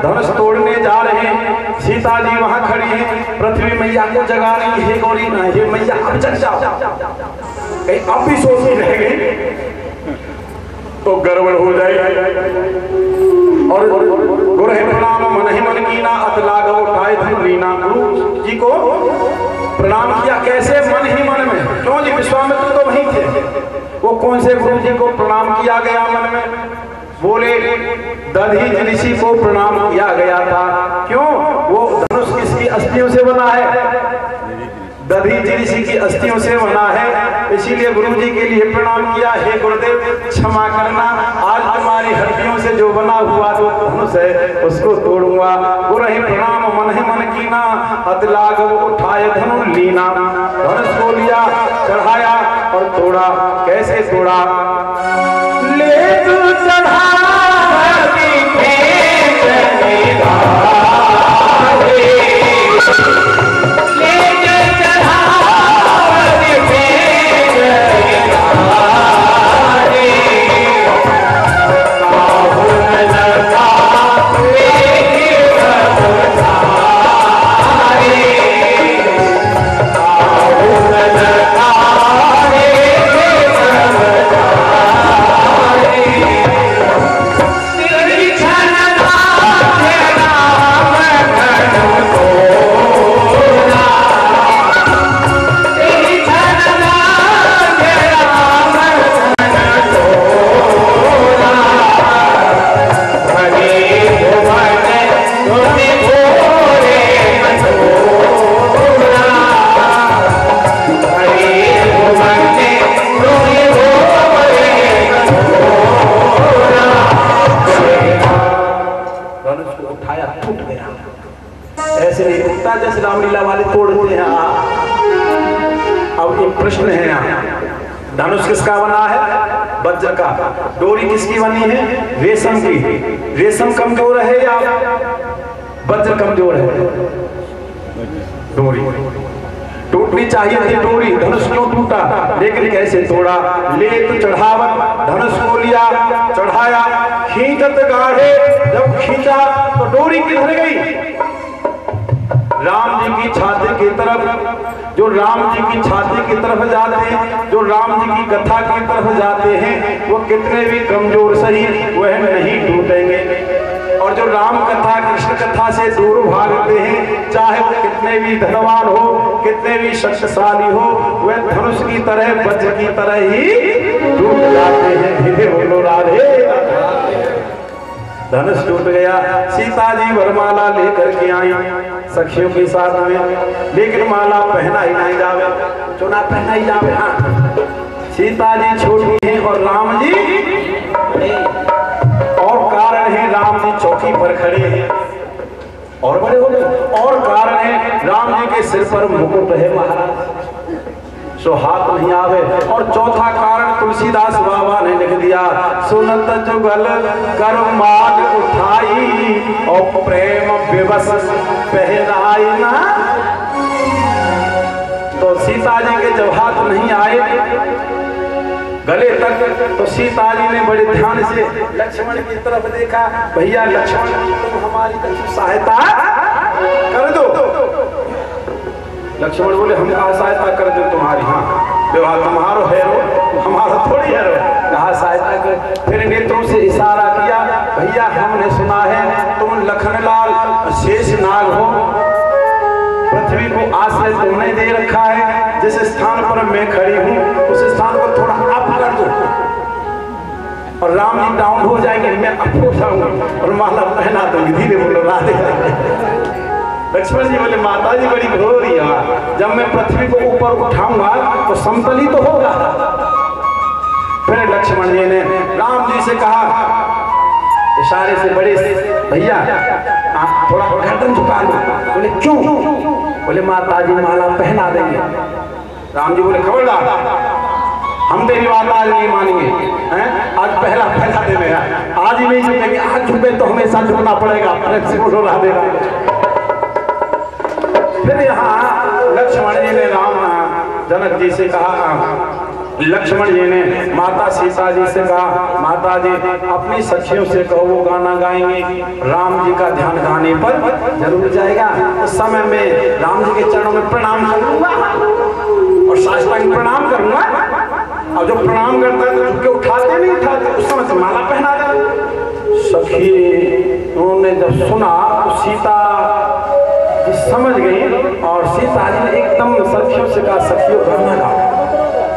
धनुष तोड़ने जा रहे हैं। सीता जी वहां खड़ी हैं, पृथ्वी मैया को जगा रही है, गौरी ना ये मैया अब जग जाओ, कहीं अब भी सोचती रह गई तो गड़बड़ हो जाएगी। और गुरु प्रणाम मन ही मन कीना अत लागो उठाए धन लीना। गुरु जी को प्रणाम किया, कैसे? मन ही मन में। क्यों जी? विश्वामित्र तो वहीं थे, वो कौन से गुरु जी को प्रणाम किया गया मन में? बोले दधीच ऋषि को प्रणाम किया गया था। क्यों? वो धनुष किसकी अस्थियों से बना है? दधीच ऋषि की अस्थियों से बना है, इसीलिए गुरु जी के लिए प्रणाम किया। हे गुरुदेव क्षमा करना, आज तुम्हारी हड्डियों से जो बना हुआ जो धनुष है उसको तोड़ूंगा। गुरु प्रणाम मन ही मन कीना अत लागो उठाए धनु लीना। धनुष को लिया, चढ़ाया और तोड़ा। कैसे तोड़ा? ले तू चढ़ा रामलीला वाले तोड़ते हैं। अब एक प्रश्न है यहाँ, धनुष किसका बना है? वज्र का। डोरी किसकी बनी है? रेशम की। रेशम कमजोर है या वज्र कमजोर है? डोरी टूटनी चाहिए थी डोरी, धनुष क्यों टूटा? लेकिन कैसे तोड़ा? ले तो चढ़ावत, धनुष को लिया, चढ़ाया, खींचत गाढ़े। जब खींचा तो डोरी किधर गई? राम जी की छाती की तरफ। जो राम जी की छाती की तरफ जाते हैं, जो राम जी की कथा की तरफ जाते हैं, वो कितने भी कमजोर सही वह नहीं टूटेंगे। और जो राम कथा कृष्ण कथा से दूर भागते हैं, चाहे वो कितने भी धनवान हो, कितने भी शक्तिशाली हो, वह धनुष की तरह, वज्र की तरह ही टूट जाते हैं। धीरे बोलो राधे। धनुष टूट गया। सीता जी वरमाला लेकर के आई सखियों के साथ में, लेकिन माला पहना ही नहीं जावे, चुना पहना ही जावे। हाँ, सीता जी छोटी है और राम जी, और कारण है राम जी चौकी पर खड़े हैं और बड़े हो गए। और कारण है राम जी के सिर पर मुकुट है महाराज, सो हाथ नहीं आवे। और चौथा कारण तुलसीदास बाबा ने लिख दिया, सुनत जुगल कर माग उठाई और प्रेम विवश पहनाई ना। तो सीता जी के जब हाथ नहीं आए गले तक, तो सीता जी ने बड़े ध्यान से लक्ष्मण की तरफ देखा। भैया लक्ष्मण, तुम हमारी सहायता कर दो। लक्ष्मण बोले, हम कहा सहायता कर दो तुम्हारी? हाँ, विवाह तुम्हारो है रो, हमारा थोड़ी है रो। कहा सहायता कर। फिर नेत्रों से इशारा किया, भैया हमने सुना है तुम लखनलाल शेष नाग हो, पृथ्वी को आश्रय तुमने दे रखा है, जिस स्थान पर मैं खड़ी हूँ उस स्थान को थोड़ा अप कर दो और राम जी डाउन हो जाएंगे, मैं अप हो जाऊंगा और माला पहना दूंगी। धीरे बोलो राधे। लक्ष्मण जी बोले, माता जी बड़ी घोर है, जब मैं पृथ्वी को ऊपर उठाऊंगा तो समतल ही तो होगा। फिर लक्ष्मण जी ने राम जी से कहा इशारे से, बड़े से, भैया थोड़ा गर्दन झुका लो। बोले क्यों? बोले माता जी माला पहना देंगे। राम जी बोले, खबरदार, हम तेरी बात आज नहीं मानेंगे, हैं? आज पहला पहला दे मेरा, आज ही नहीं झुकेंगे। आज झुके तो हमेशा झुकना पड़ेगा। से बोलो राधे राधे। फिर यहाँ लक्ष्मण जी ने राम जनक जी से कहा, लक्ष्मण जी ने माता सीता जी से कहा, माता जी अपनी सखियों से कहो वो गाना गाएंगे, राम जी का ध्यान गाने पर जरूर जाएगा। उस समय में राम जी के चरणों में प्रणाम करूंगा और साष्टांग प्रणाम करूंगा। और जो प्रणाम करता है तो झुक के उठाते नहीं उठाते, उस समय से माला पहना दे। सखी उन्होंने जब सुना तो सीता समझ गई और सीता जी ने एकदम सखियों से कहा, सखियों गाना गाओ।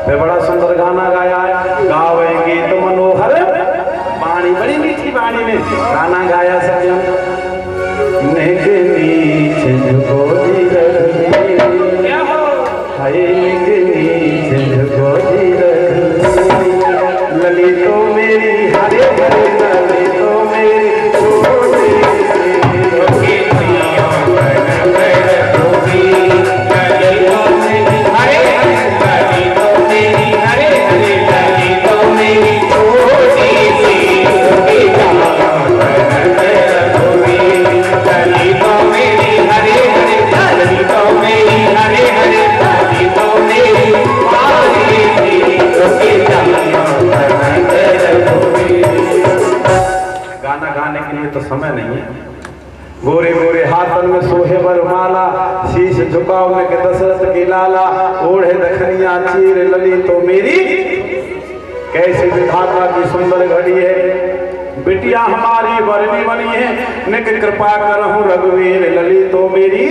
वे बड़ा सुंदर गाना गाया है, गावे गीत मनोहर वाणी, बड़ी मीठी वाणी में गाना गाया सखियों। नेके नीचे गोदी रखी, हाय नेके नीचे गोदी रखी, ललितो मेरी हरे हरे ललितो मेरी तो समय नहीं है। गोरे गोरे हाथन में सोहे वरमाला, शीश झुकाओ में के दशरथ की लाला, ओढ़े दखनिया चीर लली तो मेरी, कैसी विधाता की सुंदर घड़ी है। बिटिया हमारी वरनी बनी है, निक कृपा करहूं रघुवीर लली तो मेरी।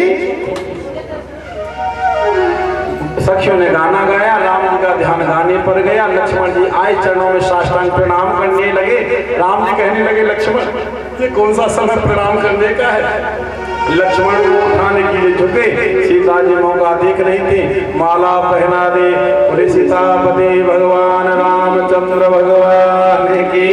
सखियों ने गाना गाया, राम जी का ध्यान गाने पर गया। लक्ष्मण जी आए, चरणों में साष्टांग प्रणाम करने लगे। राम जी कहने लगे, लक्ष्मण ये कौन सा समय प्रणाम करने का है। लक्ष्मण को उठाने के लिए झुके, सीता जी मौका देख रही थी, माला पहना दे। बोले सीतापति भगवान रामचंद्र भगवान की